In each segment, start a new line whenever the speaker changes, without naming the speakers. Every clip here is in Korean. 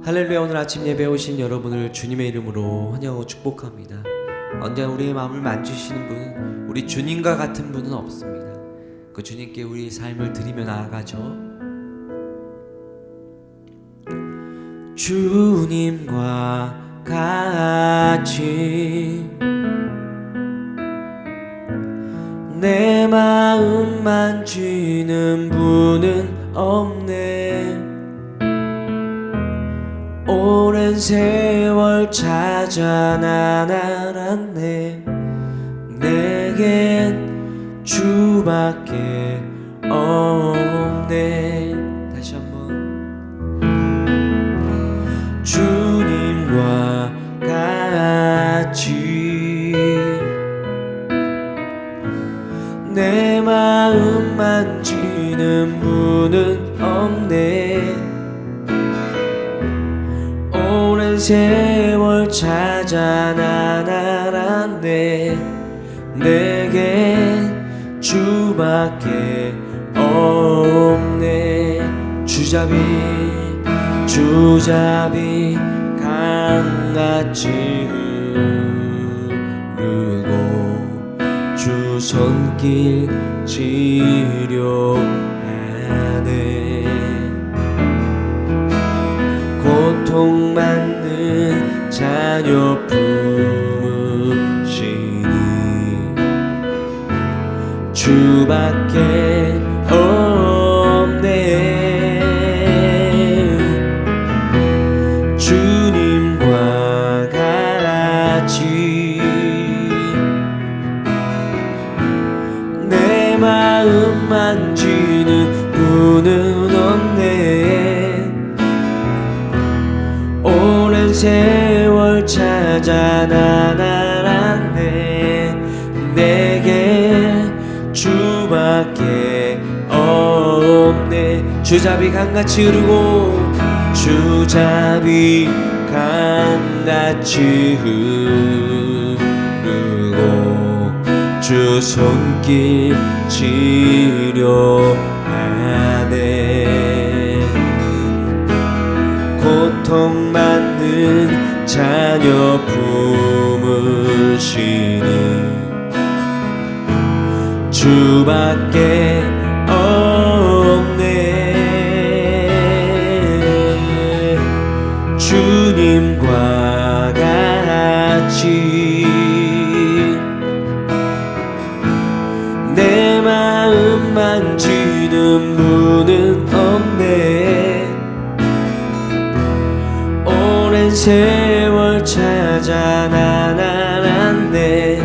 할렐루야. 오늘 아침 예배 오신 여러분을 주님의 이름으로 환영하고 축복합니다. 언제나 우리의 마음을 만지시는 분, 우리 주님과 같은 분은 없습니다. 그 주님께 우리 삶을 드리며 나아가죠. 주님과 같이 내 마음 만지는 분은 없네. 오랜 세월 찾아 난 알았네. 내겐 주밖에 없네. 다시 한번. 주님과 같이 내 마음 만지는 분은 없네. 오랜 세월 찾아 난 알았네. 내겐 주밖에 없네. 주잡이 강같이 흐르고 주 손길 치료하네. 고통받는 자녀 품으시니 주밖에 없네. 주님과 같이 내 마음 만지는 분은 없네. 오랜 세월 찾아 난 알았네. 내게 주밖에 없네. 주잡이 강같이 흐르고 주잡이 강같이 흐르고 주 손길 치료하네. 고통받는 자녀 품으시니 주밖에 없네. 주님과 같이 내 마음 만지는 분은 없네. 오랜 세월 찾아 난 알았네.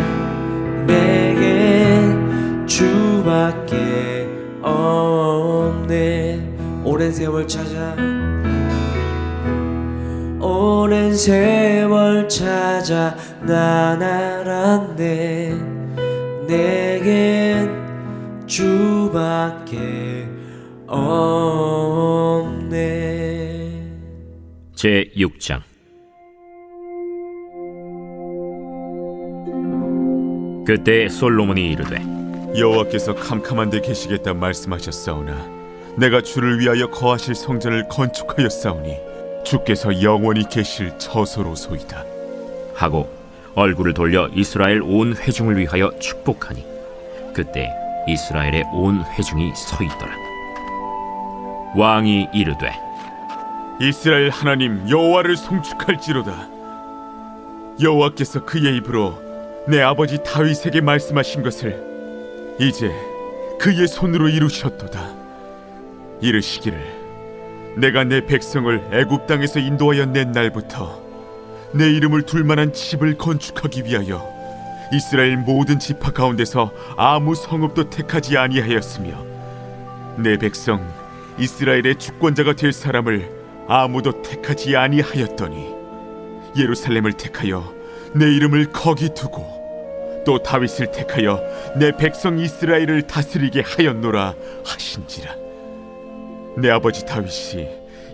내겐 주밖에 없네. 오랜 세월 찾아 난 알았네. 내겐 주밖에 없네.
제6장. 그때 솔로몬이 이르되
여호와께서 캄캄한 데 계시겠다 말씀하셨사오나 내가 주를 위하여 거하실 성전을 건축하였사오니 주께서 영원히 계실 처소로소이다
하고 얼굴을 돌려 이스라엘 온 회중을 위하여 축복하니 그때 이스라엘의 온 회중이 서 있더라. 왕이 이르되
이스라엘 하나님 여호와를 송축할지로다. 여호와께서 그의 입으로 내 아버지 다윗에게 말씀하신 것을 이제 그의 손으로 이루셨도다. 이르시기를 내가 내 백성을 애굽 땅에서 인도하여 낸 날부터 내 이름을 둘 만한 집을 건축하기 위하여 이스라엘 모든 지파 가운데서 아무 성읍도 택하지 아니하였으며 내 백성 이스라엘의 주권자가 될 사람을 아무도 택하지 아니하였더니 예루살렘을 택하여 내 이름을 거기 두고 또 다윗을 택하여 내 백성 이스라엘을 다스리게 하였노라 하신지라. 내 아버지 다윗이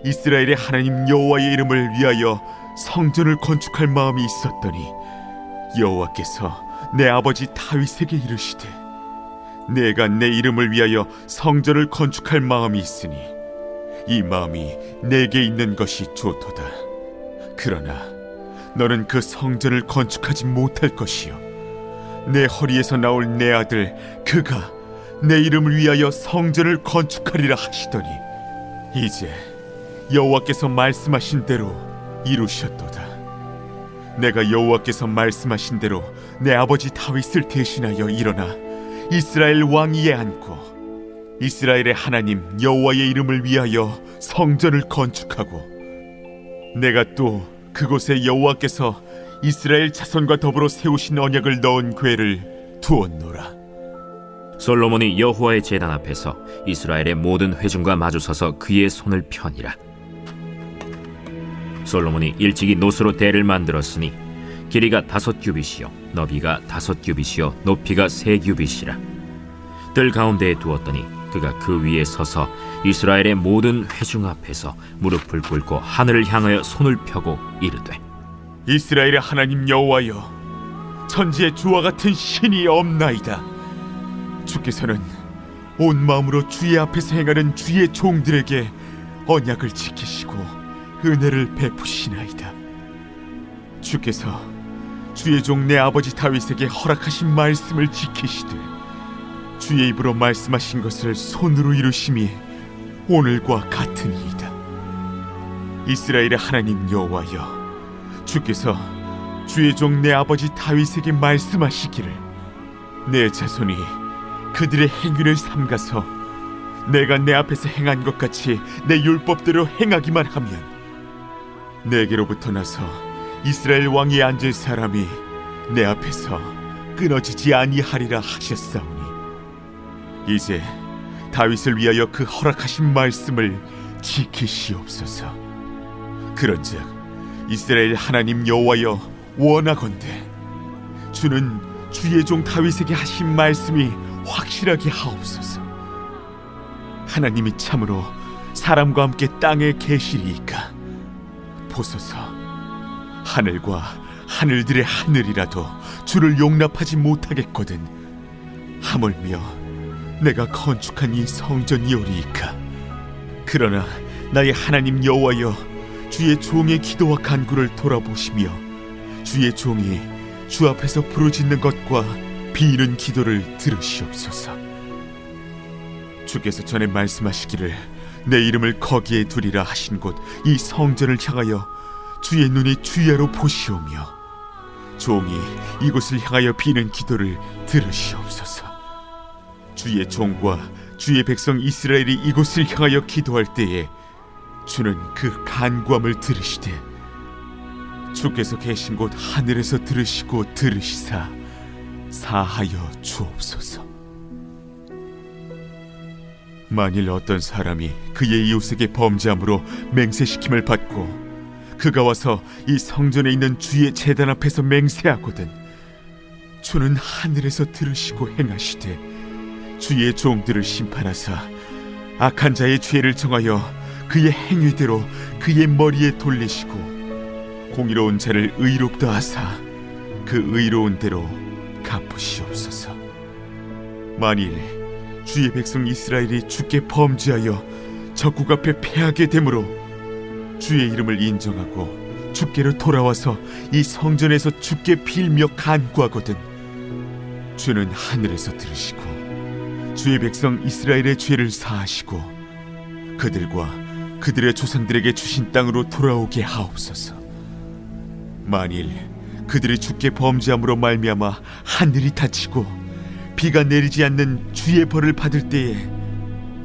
이스라엘의 하나님 여호와의 이름을 위하여 성전을 건축할 마음이 있었더니 여호와께서 내 아버지 다윗에게 이르시되 내가 내 이름을 위하여 성전을 건축할 마음이 있으니 이 마음이 내게 있는 것이 좋도다. 그러나 너는 그 성전을 건축하지 못할 것이요 내 허리에서 나올 내 아들 그가 내 이름을 위하여 성전을 건축하리라 하시더니 이제 여호와께서 말씀하신 대로 이루셨도다. 내가 여호와께서 말씀하신 대로 내 아버지 다윗을 대신하여 일어나 이스라엘 왕위에 앉고 이스라엘의 하나님 여호와의 이름을 위하여 성전을 건축하고 내가 또 그곳에 여호와께서 이스라엘 자손과 더불어 세우신 언약을 넣은 궤를 두었노라.
솔로몬이 여호와의 제단 앞에서 이스라엘의 모든 회중과 마주서서 그의 손을 펴니라. 솔로몬이 일찍이 노스로 대를 만들었으니 길이가 5규빗이요 너비가 5규빗이요 높이가 3규빗이라. 뜰 가운데에 두었더니 그가 그 위에 서서 이스라엘의 모든 회중 앞에서 무릎을 꿇고 하늘을 향하여 손을 펴고 이르되
이스라엘의 하나님 여호와여, 천지에 주와 같은 신이 없나이다. 주께서는 온 마음으로 주의 앞에서 행하는 주의 종들에게 언약을 지키시고 은혜를 베푸시나이다. 주께서 주의 종 내 아버지 다윗에게 허락하신 말씀을 지키시되 주의 입으로 말씀하신 것을 손으로 이루심이 오늘과 같으니이다. 이스라엘의 하나님 여호와여, 주께서 주의 종 내 아버지 다윗에게 말씀하시기를 내 자손이 그들의 행위를 삼가서 내가 내 앞에서 행한 것 같이 내 율법대로 행하기만 하면 내게로부터 나서 이스라엘 왕위에 앉을 사람이 내 앞에서 끊어지지 아니하리라 하셨사오니 이제 다윗을 위하여 그 허락하신 말씀을 지키시옵소서. 그런즉 이스라엘 하나님 여호와여 원하건대 주는 주의 종 다윗에게 하신 말씀이 확실하게 하옵소서. 하나님이 참으로 사람과 함께 땅에 계시리이까 보소서. 하늘과 하늘들의 하늘이라도 주를 용납하지 못하겠거든 하물며 내가 건축한 이 성전이오리이까. 그러나 나의 하나님 여호와여, 주의 종의 기도와 간구를 돌아보시며 주의 종이 주 앞에서 부르짖는 것과 비는 기도를 들으시옵소서. 주께서 전에 말씀하시기를 내 이름을 거기에 두리라 하신 곳 이 성전을 향하여 주의 눈이 주야로 보시오며 종이 이곳을 향하여 비는 기도를 들으시옵소서. 주의 종과 주의 백성 이스라엘이 이곳을 향하여 기도할 때에 주는 그 간구함을 들으시되 주께서 계신 곳 하늘에서 들으시고 들으시사 사하여 주옵소서. 만일 어떤 사람이 그의 이웃에게 범죄함으로 맹세시킴을 받고 그가 와서 이 성전에 있는 주의 제단 앞에서 맹세하거든 주는 하늘에서 들으시고 행하시되 주의 종들을 심판하사 악한 자의 죄를 정하여 그의 행위대로 그의 머리에 돌리시고 공의로운 자를 의롭다 하사 그 의로운 대로 갚으시옵소서. 만일 주의 백성 이스라엘이 주께 범죄하여 적국 앞에 패하게 되므로 주의 이름을 인정하고 주께로 돌아와서 이 성전에서 주께 빌며 간구하거든 주는 하늘에서 들으시고 주의 백성 이스라엘의 죄를 사하시고 그들과 그들의 조상들에게 주신 땅으로 돌아오게 하옵소서. 만일 그들이 주께 범죄함으로 말미암아 하늘이 닫히고 비가 내리지 않는 주의 벌을 받을 때에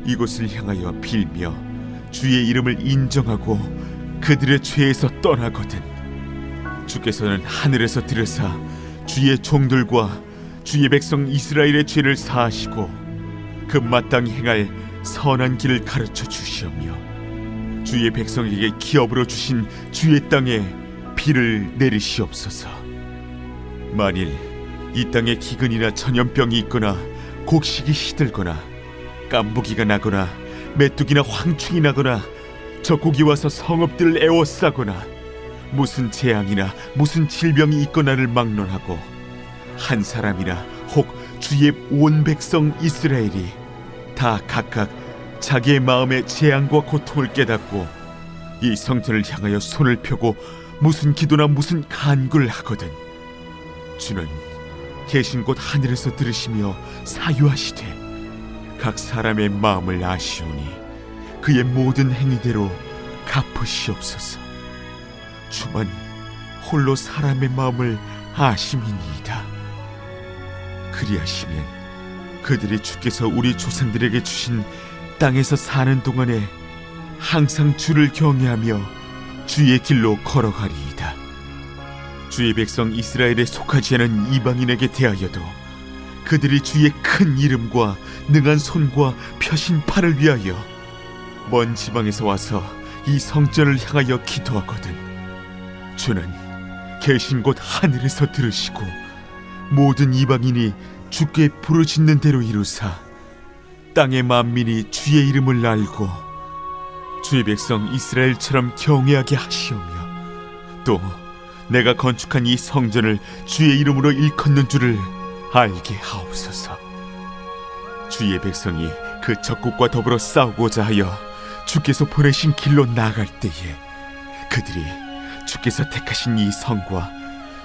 이곳을 향하여 빌며 주의 이름을 인정하고 그들의 죄에서 떠나거든 주께서는 하늘에서 들으사 주의 종들과 주의 백성 이스라엘의 죄를 사하시고 그 마땅히 행할 선한 길을 가르쳐 주시오며 주의 백성에게 기업으로 주신 주의 땅에 비를 내리시옵소서. 만일 이 땅에 기근이나 전염병이 있거나 곡식이 시들거나 깐부기가 나거나 메뚜기나 황충이 나거나 적국이 와서 성읍들을 에워싸거나 무슨 재앙이나 무슨 질병이 있거나를 막론하고 한 사람이나 혹 주의 온 백성 이스라엘이 다 각각 자기의 마음의 재앙과 고통을 깨닫고 이 성전을 향하여 손을 펴고 무슨 기도나 무슨 간구를 하거든 주는 계신 곳 하늘에서 들으시며 사유하시되 각 사람의 마음을 아시오니 그의 모든 행위대로 갚으시옵소서. 주만 홀로 사람의 마음을 아심이니이다. 그리하시면 그들이 주께서 우리 조상들에게 주신 땅에서 사는 동안에 항상 주를 경외하며 주의 길로 걸어가리이다. 주의 백성 이스라엘에 속하지 않은 이방인에게 대하여도 그들이 주의 큰 이름과 능한 손과 펴신 팔을 위하여 먼 지방에서 와서 이 성전을 향하여 기도하거든 주는 계신 곳 하늘에서 들으시고 모든 이방인이 주께 부르짖는 대로 이루사 땅의 만민이 주의 이름을 알고 주의 백성 이스라엘처럼 경외하게 하시오며 또 내가 건축한 이 성전을 주의 이름으로 일컫는 줄을 알게 하옵소서. 주의 백성이 그 적국과 더불어 싸우고자 하여 주께서 보내신 길로 나아갈 때에 그들이 주께서 택하신 이 성과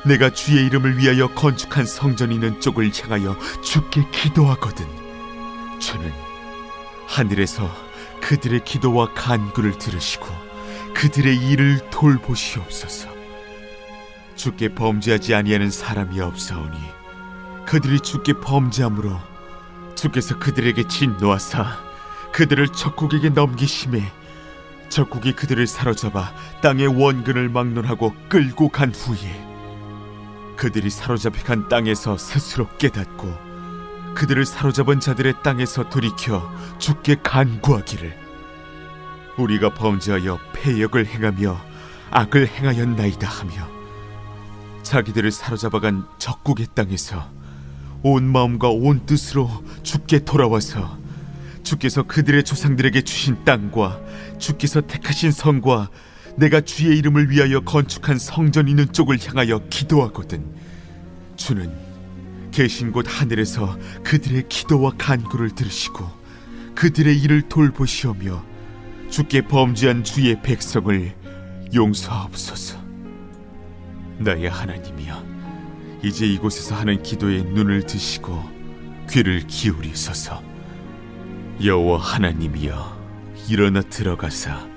내가 주의 이름을 위하여 건축한 성전이 있는 쪽을 향하여 주께 기도하거든 주는 하늘에서 그들의 기도와 간구를 들으시고 그들의 일을 돌보시옵소서. 주께 범죄하지 아니하는 사람이 없사오니 그들이 주께 범죄함으로 주께서 그들에게 진노하사 그들을 적국에게 넘기심에 적국이 그들을 사로잡아 땅의 원근을 막론하고 끌고 간 후에 그들이 사로잡혀 간 땅에서 스스로 깨닫고 그들을 사로잡은 자들의 땅에서 돌이켜 주께 간구하기를 우리가 범죄하여 패역을 행하며 악을 행하였나이다 하며 자기들을 사로잡아간 적국의 땅에서 온 마음과 온 뜻으로 주께 돌아와서 주께서 그들의 조상들에게 주신 땅과 주께서 택하신 성과 내가 주의 이름을 위하여 건축한 성전 있는 쪽을 향하여 기도하거든 주는 계신 곳 하늘에서 그들의 기도와 간구를 들으시고 그들의 일을 돌보시오며 주께 범죄한 주의 백성을 용서하옵소서. 나의 하나님이여 이제 이곳에서 하는 기도에 눈을 드시고 귀를 기울이소서. 여호와 하나님이여 일어나 들어가사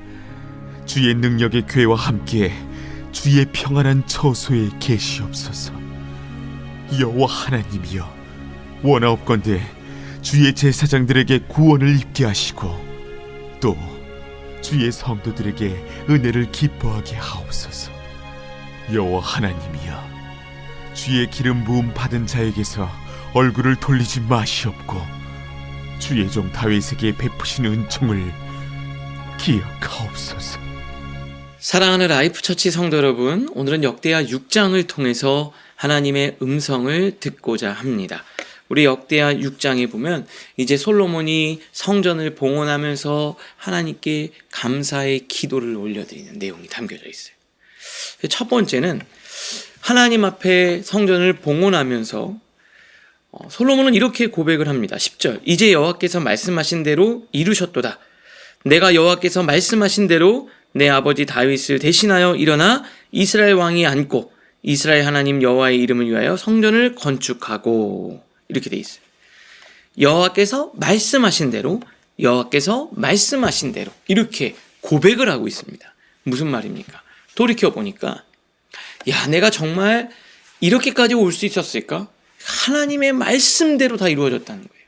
주의 능력의 궤와 함께 주의 평안한 처소에 계시옵소서. 여호와 하나님이여 원하옵건대 주의 제사장들에게 구원을 입게 하시고 또 주의 성도들에게 은혜를 기뻐하게 하옵소서. 여호와 하나님이여 주의 기름 부음 받은 자에게서 얼굴을 돌리지 마시옵고 주의 종 다윗에게 베푸신 은총을 기억하옵소서.
사랑하는 라이프처치 성도 여러분, 오늘은 역대하 6장을 통해서 하나님의 음성을 듣고자 합니다. 우리 역대하 6장에 보면 이제 솔로몬이 성전을 봉헌하면서 하나님께 감사의 기도를 올려드리는 내용이 담겨져 있어요. 첫 번째는 하나님 앞에 성전을 봉헌하면서 솔로몬은 이렇게 고백을 합니다. 10절 이제 여호와께서 말씀하신 대로 이루셨도다. 내가 여호와께서 말씀하신 대로 내 아버지 다윗을 대신하여 일어나 이스라엘 왕이 앉고 이스라엘 하나님 여호와의 이름을 위하여 성전을 건축하고 이렇게 돼 있어요. 여호와께서 말씀하신 대로 이렇게 고백을 하고 있습니다. 무슨 말입니까? 돌이켜보니까 야 내가 정말 이렇게까지 올 수 있었을까? 하나님의 말씀대로 다 이루어졌다는 거예요.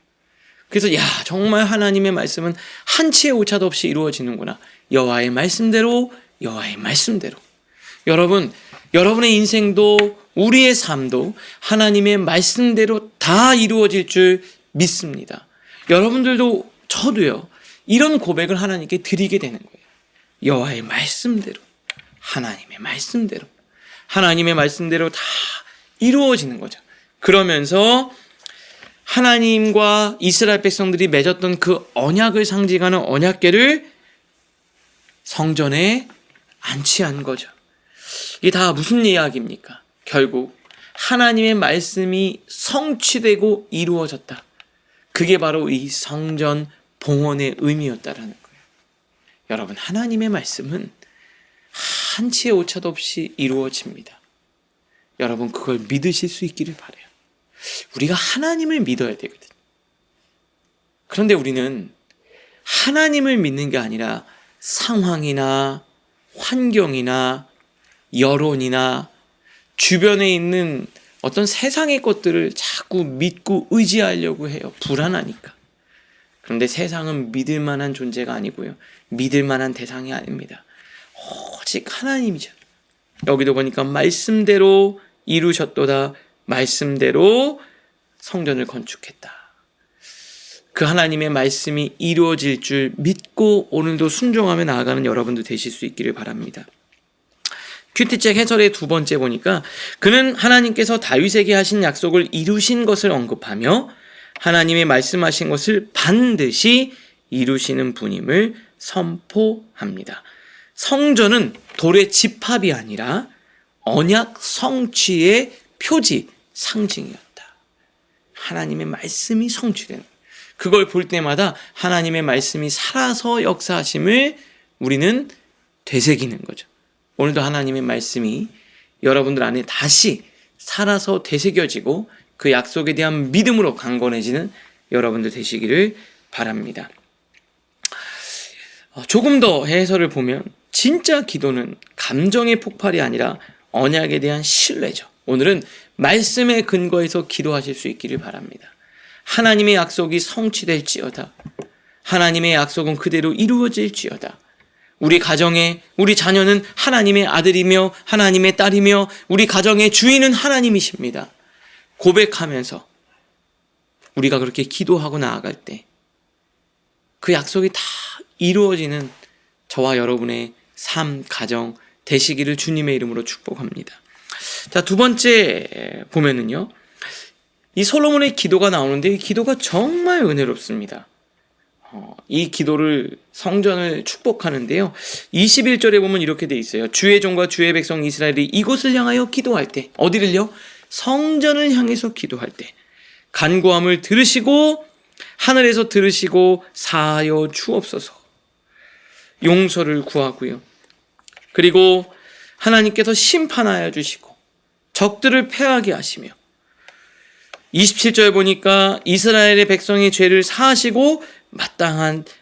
그래서 야 정말 하나님의 말씀은 한치의 오차도 없이 이루어지는구나. 여호와의 말씀대로 여러분, 여러분의 인생도 우리의 삶도 하나님의 말씀대로 다 이루어질 줄 믿습니다. 여러분들도 저도요 이런 고백을 하나님께 드리게 되는 거예요. 여호와의 말씀대로 하나님의 말씀대로 다 이루어지는 거죠. 그러면서 하나님과 이스라엘 백성들이 맺었던 그 언약을 상징하는 언약궤를 성전에 안치한 거죠. 이게 다 무슨 이야기입니까? 결국 하나님의 말씀이 성취되고 이루어졌다. 그게 바로 이 성전 봉헌의 의미였다라는 거예요. 여러분, 하나님의 말씀은 한치의 오차도 없이 이루어집니다. 여러분, 그걸 믿으실 수 있기를 바라요. 우리가 하나님을 믿어야 되거든요. 그런데 우리는 하나님을 믿는 게 아니라 상황이나 환경이나 여론이나 주변에 있는 어떤 세상의 것들을 자꾸 믿고 의지하려고 해요. 불안하니까. 그런데 세상은 믿을 만한 존재가 아니고요. 믿을 만한 대상이 아닙니다. 오직 하나님이죠. 여기도 보니까 말씀대로 이루셨도다. 말씀대로 성전을 건축했다. 그 하나님의 말씀이 이루어질 줄 믿고 오늘도 순종하며 나아가는 여러분도 되실 수 있기를 바랍니다. 큐티책 해설의 두 번째 보니까 그는 하나님께서 다윗에게 하신 약속을 이루신 것을 언급하며 하나님의 말씀하신 것을 반드시 이루시는 분임을 선포합니다. 성전은 돌의 집합이 아니라 언약 성취의 표지, 상징이었다. 하나님의 말씀이 성취되는, 그걸 볼 때마다 하나님의 말씀이 살아서 역사하심을 우리는 되새기는 거죠. 오늘도 하나님의 말씀이 여러분들 안에 다시 살아서 되새겨지고 그 약속에 대한 믿음으로 강건해지는 여러분들 되시기를 바랍니다. 조금 더 해설을 보면 진짜 기도는 감정의 폭발이 아니라 언약에 대한 신뢰죠. 오늘은 말씀에 근거해서 기도하실 수 있기를 바랍니다. 하나님의 약속이 성취될지어다. 하나님의 약속은 그대로 이루어질지어다. 우리 가정에 우리 자녀는 하나님의 아들이며 하나님의 딸이며 우리 가정의 주인은 하나님이십니다. 고백하면서 우리가 그렇게 기도하고 나아갈 때 그 약속이 다 이루어지는 저와 여러분의 삶, 가정 되시기를 주님의 이름으로 축복합니다. 자, 두 번째 보면은요, 이 솔로몬의 기도가 나오는데 이 기도가 정말 은혜롭습니다. 이 기도를 성전을 축복하는데요. 21절에 보면 이렇게 돼 있어요. 주의 종과 주의 백성 이스라엘이 이곳을 향하여 기도할 때, 어디를요? 성전을 향해서 기도할 때 간구함을 들으시고 하늘에서 들으시고 사하여 주옵소서. 용서를 구하고요. 그리고 하나님께서 심판하여 주시고 적들을 패하게 하시며 27절 보니까 이스라엘의 백성의 죄를 사하시고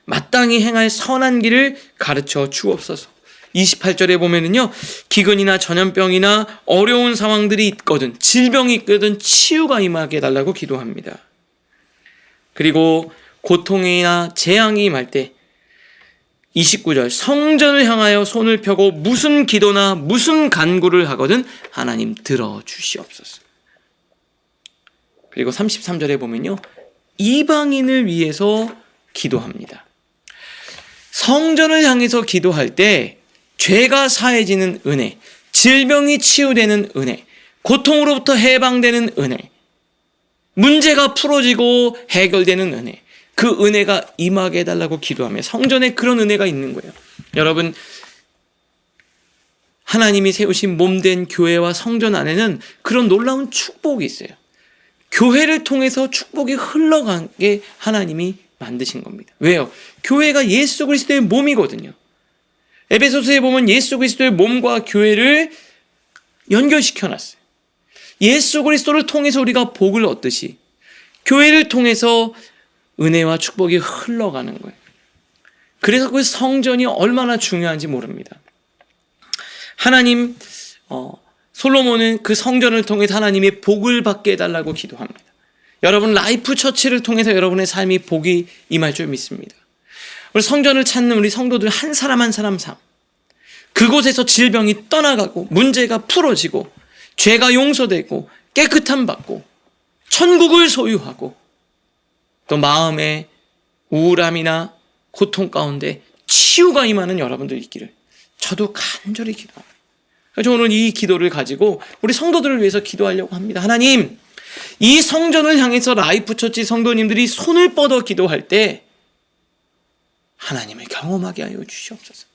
마땅히 행할 선한 길을 가르쳐 주옵소서. 28절에 보면은요, 기근이나 전염병이나 어려운 상황들이 있거든, 질병이 있거든 치유가 임하게 해달라고 기도합니다. 그리고 고통이나 재앙이 임할 때 29절 성전을 향하여 손을 펴고 무슨 기도나 무슨 간구를 하거든 하나님 들어주시옵소서. 그리고 33절에 보면요, 이방인을 위해서 기도합니다. 성전을 향해서 기도할 때 죄가 사해지는 은혜, 질병이 치유되는 은혜, 고통으로부터 해방되는 은혜, 문제가 풀어지고 해결되는 은혜, 그 은혜가 임하게 해달라고 기도하며 성전에 그런 은혜가 있는 거예요. 여러분, 하나님이 세우신 몸된 교회와 성전 안에는 그런 놀라운 축복이 있어요. 교회를 통해서 축복이 흘러가게 하나님이 만드신 겁니다. 왜요? 교회가 예수 그리스도의 몸이거든요. 에베소서에 보면 예수 그리스도의 몸과 교회를 연결시켜놨어요. 예수 그리스도를 통해서 우리가 복을 얻듯이 교회를 통해서 은혜와 축복이 흘러가는 거예요. 그래서 그 성전이 얼마나 중요한지 모릅니다. 하나님, 솔로몬은 그 성전을 통해서 하나님의 복을 받게 해달라고 기도합니다. 여러분, 라이프 처치를 통해서 여러분의 삶이 복이 임할 줄 믿습니다. 우리 성전을 찾는 우리 성도들 한 사람 한 사람 삶, 그곳에서 질병이 떠나가고 문제가 풀어지고 죄가 용서되고 깨끗함 받고 천국을 소유하고 또 마음의 우울함이나 고통 가운데 치유가 임하는 여러분들 있기를 저도 간절히 기도합니다. 그래서 오늘 이 기도를 가지고 우리 성도들을 위해서 기도하려고 합니다. 하나님, 이 성전을 향해서 라이프 처치 성도님들이 손을 뻗어 기도할 때 하나님을 경험하게 하여 주시옵소서.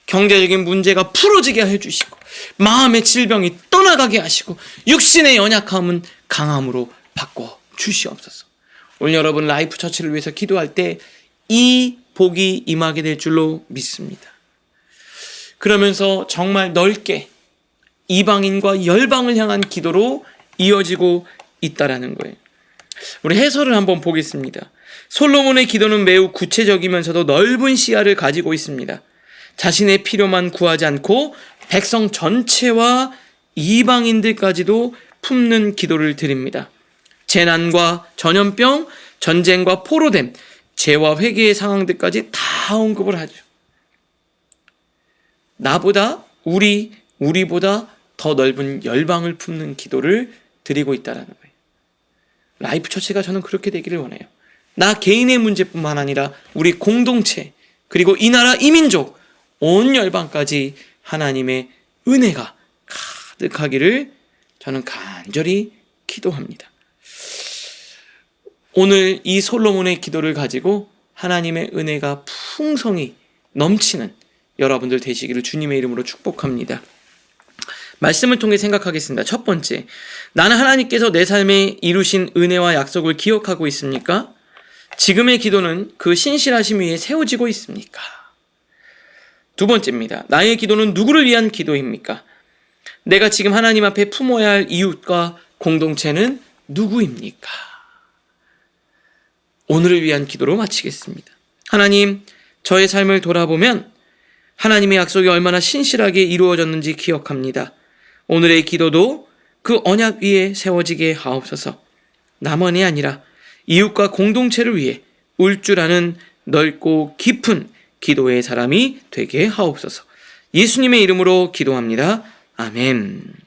경제적인 문제가 풀어지게 해 주시고 마음의 질병이 떠나가게 하시고 육신의 연약함은 강함으로 바꿔 주시옵소서. 오늘 여러분 라이프 처치를 위해서 기도할 때 이 복이 임하게 될 줄로 믿습니다. 그러면서 정말 넓게 이방인과 열방을 향한 기도로 이어지고 있다라는 거예요. 우리 해설을 한번 보겠습니다. 솔로몬의 기도는 매우 구체적이면서도 넓은 시야를 가지고 있습니다. 자신의 필요만 구하지 않고 백성 전체와 이방인들까지도 품는 기도를 드립니다. 재난과 전염병, 전쟁과 포로됨, 죄와 회개의 상황들까지 다 언급을 하죠. 나보다 우리보다 더 넓은 열방을 품는 기도를 드리고 있다는 거예요. 라이프 처치가 저는 그렇게 되기를 원해요. 나 개인의 문제뿐만 아니라 우리 공동체, 그리고 이 나라 이민족, 온 열방까지 하나님의 은혜가 가득하기를 저는 간절히 기도합니다. 오늘 이 솔로몬의 기도를 가지고 하나님의 은혜가 풍성히 넘치는 여러분들 되시기를 주님의 이름으로 축복합니다. 말씀을 통해 생각하겠습니다. 첫 번째, 나는 하나님께서 내 삶에 이루신 은혜와 약속을 기억하고 있습니까? 지금의 기도는 그 신실하심 위에 세워지고 있습니까? 두 번째입니다. 나의 기도는 누구를 위한 기도입니까? 내가 지금 하나님 앞에 품어야 할 이웃과 공동체는 누구입니까? 오늘을 위한 기도로 마치겠습니다. 하나님, 저의 삶을 돌아보면 하나님의 약속이 얼마나 신실하게 이루어졌는지 기억합니다. 오늘의 기도도 그 언약 위에 세워지게 하옵소서. 나만이 아니라 이웃과 공동체를 위해 울줄하는 넓고 깊은 기도의 사람이 되게 하옵소서. 예수님의 이름으로 기도합니다. 아멘.